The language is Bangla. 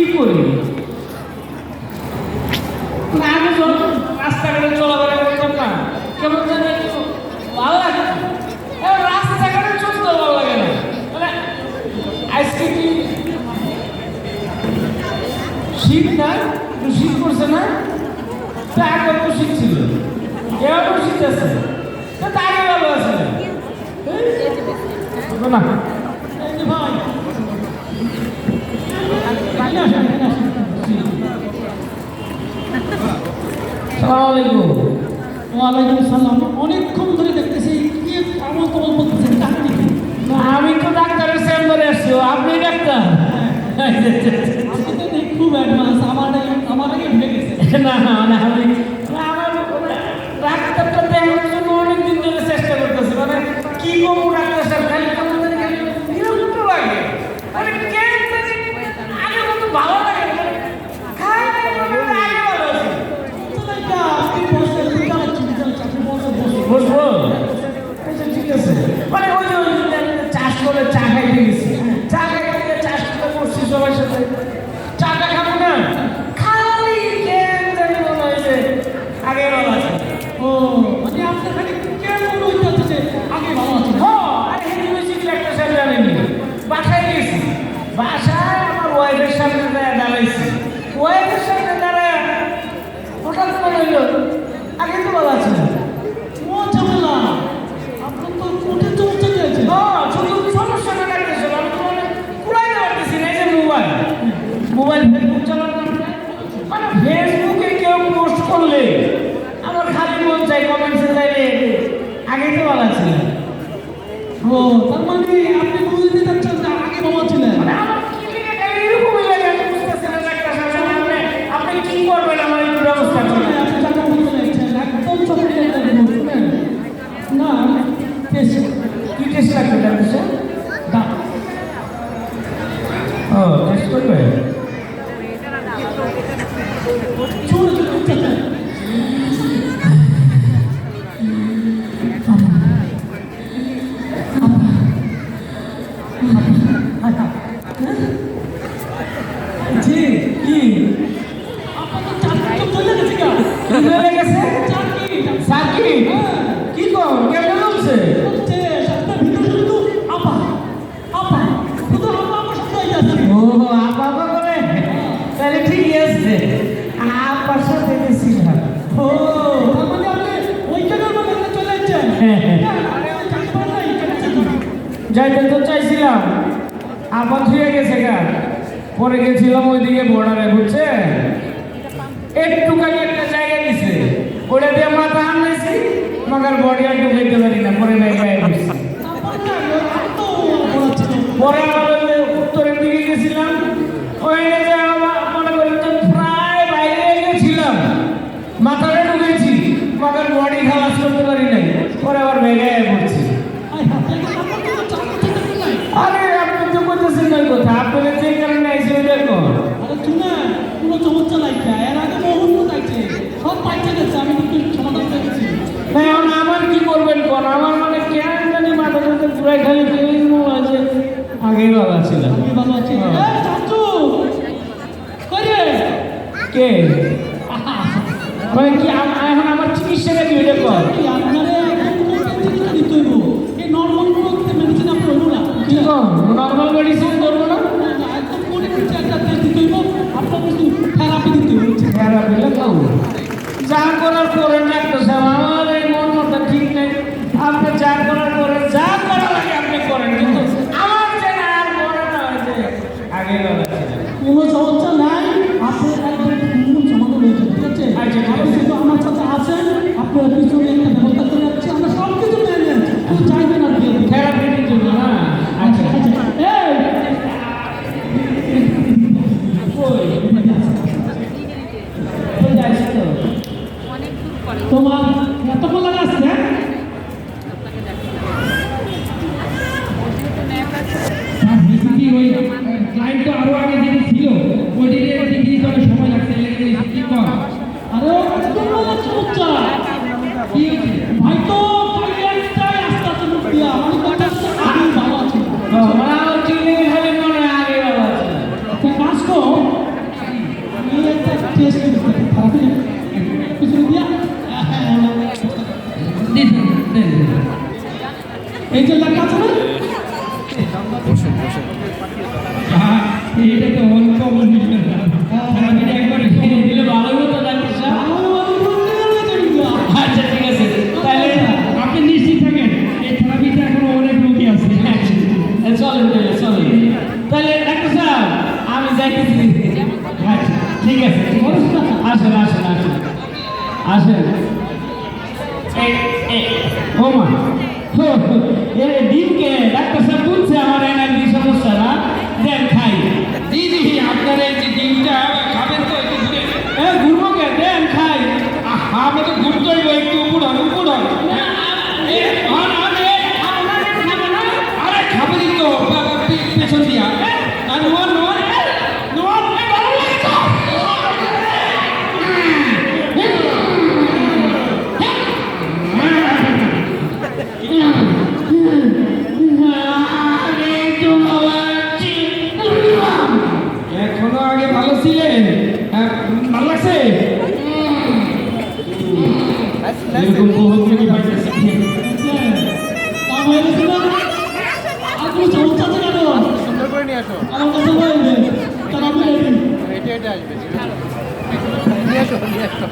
কি করি আগে যখন রাস্তাঘাটে চলাফেরা করতাম না কেমন যেন ভালো লাগে রাস্তাঘাটে চলতে ভালো লাগে না মানে আজকে কি শীত না শীত করছে না আগে তো শীত ছিল এবার শীত আছে আগে ভালো আছে না অনেকক্ষণ ধরে দেখতেছি আমি তো ডাক্তারের চেম্বারে আসছি আপনি ডাক্তার খুব অ্যাডভান্স আমার আগে ঢুকে গেছে না না মানে আমি আমার ডাক্তারটা দেখানোর জন্য অনেকদিন ধরে চেষ্টা করতেছি মানে কি করবো ডাক্তার সাহেব খালি বিরক্ত লাগে মানে আগে কত ভালো লাগে বসবো ঠিক আছে মানে ওই যে চাষ করে চা খাইতে গেছি চা খাইতে গিয়ে চাষ করে করছি সবার সাথে চাটা খাবো না খালি কেন জানি মনে হয়েছে আগে ভালো আছে ও মানে আপনার খালি কেন মনে হচ্ছে আগে ভালো আছে আরে হিন্দি মিউজিক একটা সাথে জানেনি বাসায় গেছি বাসায় আমার ওয়াইফের সামনে দাঁড়াইছি ওয়াইফের সামনে দাঁড়ায় হঠাৎ মনে হইলো আগে তো ভালো আছে মোবাইল ফেসবুক চালানো মানে ফেসবুকে কেউ পোস্ট করলে আমার খালি মন চাই কমেন্টসে চাইলে আগে তো ভালো ছিল ও তার মানে আপনি বুঝতে চাচ্ছেন যে আগে ভালো ছিলেন মানে আমার কি লিখে গেলে এরকমই লাগে আমি বুঝতেছি না একটা সামনে আপনি কি করবেন আমার একটু ব্যবস্থা করবেন আপনি টাকা বলতে লাগছেন একদম চলে শুনেন না কি টেস্ট লাগবে ডাক্তার স্যার ও টেস্ট করবে কি কর কেমন হচ্ছে ও আপা করে তাহলে ঠিকই আছে আপার সাথে গেছিলাম ও মানে আপনি ওইখানের মধ্যে চলে যাচ্ছেন যাইতে তো চাইছিলাম আবার ধুয়ে গেছে গা পরে গেছিলাম ওইদিকে বর্ডারে বুঝছে একটুখানি একটা জায়গা দিছে ওটা দিয়ে মাথা আনলেছি মগার বডি আর ঢুকাইতে পারি না পরে নাই গায়ে দিচ্ছি পরে আবার উত্তরের দিকে গেছিলাম ওইটা যে মনে করি তো প্রায় বাইরে গেছিলাম মাথাটা ঢুকেছি মগার বডি খালাস করতে পারি নাই পরে আবার ভেগায় পড়ছি আরে আপনি তো করতেছেন না কথা আপনাদের যে কারণে আইসি ওই দেখো আরে শুনে কোনো চমৎকার লাগছে এর আগে বহু লাগছে সব পাইছে গেছে আমি কিন্তু সমাধান করে গেছি না এখন আমার কি করবেন কোন আমার মানে কেন জানি মাথাটা পুরাই খালি ফিলিং আছে আগেই ভালো ছিল আমি ভালো আছি চাচু করে কে মানে কি এখন আমার চিকিৎসাটা কি ওইটা কর কি আপনারে এখন কোনো চিকিৎসা দিতে হইব এই নরমাল কোনো মেডিসিন আপনি হইব না কি কম নর্মাল মেডিসিন করবো না একদম কোনো কিছু একটা টেস্ট দিতে হইব আপনার কিছু থেরাপি দিতে হইব থেরাপি লাগাও যা করার করেন ডাক্তার সাহেব আমার এই মন মতো ঠিক নেই আপনি যা করার করেন যা করা লাগে আপনি করেন কিন্তু আমার যে না আর মনে না হয়েছে আগে কোনো সমস্যা নাই আপনি একদম মূল সমাধান হয়ে যাবে ঠিক আছে আপনি শুধু আমার সাথে আছেন আপনার পিছনে একটা ব্যবস্থা করে যাচ্ছে আমরা সব কিছু মেনে নিচ্ছি শুধু চাইবেন আর দিয়ে থেরাপি দিতে হবে না আচ্ছা আচ্ছা এই তোমার এতক্ষণ লাগা আসছে ক্লায়েন্ট তো আরো আগে যেটা ছিল ওই এটা তো অনেক কমন বিষয় না আমি একবার খেয়ে দিলে ভালো হতো ডাক্তার সাহেব আচ্ছা ঠিক আছে তাহলে আপনি নিশ্চিত থাকেন এই থেরাপিতে এখনো অনেক রোগী আছে চলেন তাহলে চলেন তাহলে ডাক্তার সাহেব আমি যাইতেছি আচ্ছা ঠিক আছে আসেন আসেন আসেন আসেন ও মা ডিমকে ডাক্তার সাহেব বলছে আমার এনার্জি সমস্যা না দেন খাই দিদি আপনার এই যে ডিমটা খাবেন তো একটু ঘুরে ঘুরবো কে দেন খাই আমি তো ঘুরতেই একটু উপড়ান উপড়ান আরে খাবেনই তো পেছন দিয়া নোয়ান নোয়ান নোয়ান ভালো লাগে তো এখনো আগে ভালো ছিলেন ভালো লাগছে এরকম বহুত কি পাইতেছি সুন্দর করে নিয়ে আসো এটা আসবে নিয়ে আসো